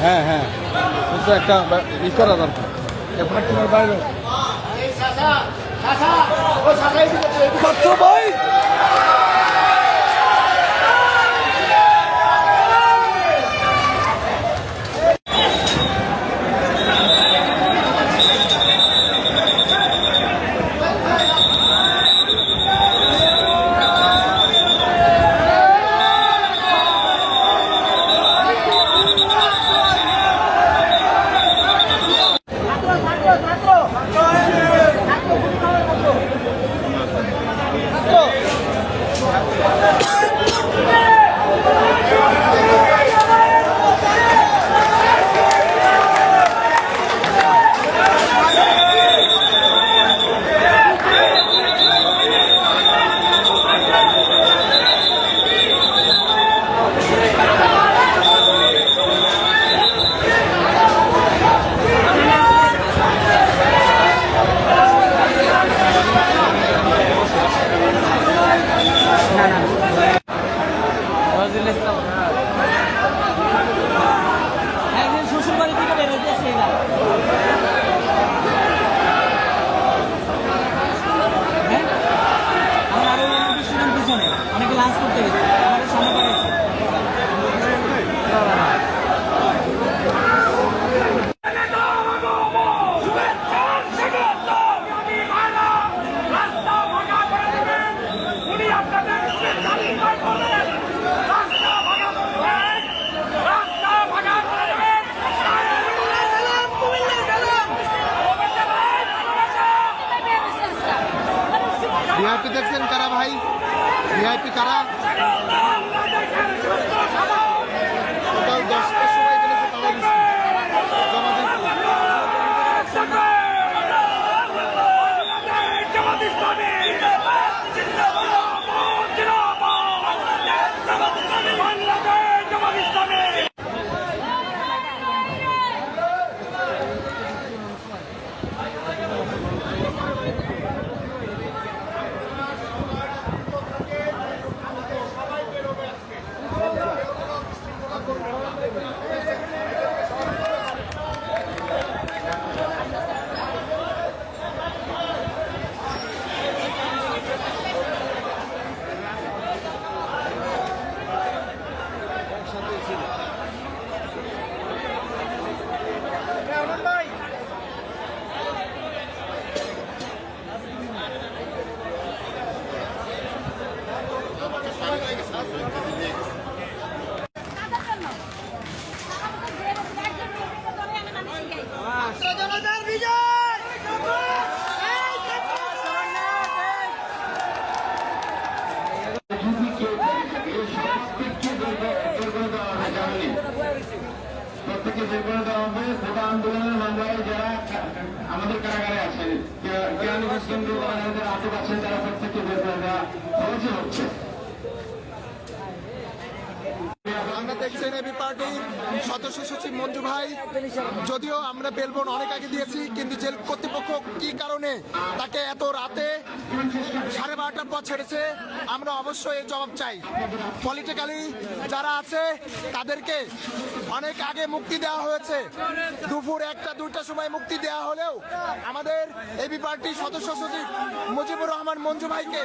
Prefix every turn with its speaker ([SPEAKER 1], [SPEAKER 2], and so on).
[SPEAKER 1] হ্যাঁ হ্যাঁ, কিন্তু একটা ই করা দরকার। বাইরে ভাই
[SPEAKER 2] শ্বশুরবাড়ি থেকে বেরোতেছে এরা। হ্যাঁ, আমরা আরো স্টুডেন্ট পিছনে অনেকে লাঞ্চ করতে গেছে, আমাদের সামনে পাঠাইছে।
[SPEAKER 1] ভিআইপি দেখছেন কারা ভাই? ভিআইপি কারা? সকাল 10টার সময় এখানে জমা দিচ্ছি।
[SPEAKER 3] প্রত্যেককে বের করে দেওয়া হবে। কোটা আন্দোলনের মামলায় যারা আমাদের কারাগারে আছেন, কেরানীগঞ্জ কেন্দ্র যারা আটক আছেন, তারা প্রত্যেককে বের করে দেওয়া হচ্ছে।
[SPEAKER 1] আমরা দেখছেন এবি পার্টির সদস্য সচিব মঞ্জু ভাই, যদিও আমরা বেলবন অনেক আগে দিয়েছি, কিন্তু জেল কর্তৃপক্ষ কি কারণে তাকে এত রাতে 12:30টার পর ছেড়েছে, আমরা অবশ্যই এর জবাব চাই। পলিটিক্যালি যারা আছে তাদেরকে অনেক আগে মুক্তি দেওয়া হয়েছে, দুপুর 1টা-2টার সময় মুক্তি দেওয়া হলেও আমাদের এবি পার্টির সদস্য সচিব মুজিবুর রহমান মঞ্জু ভাইকে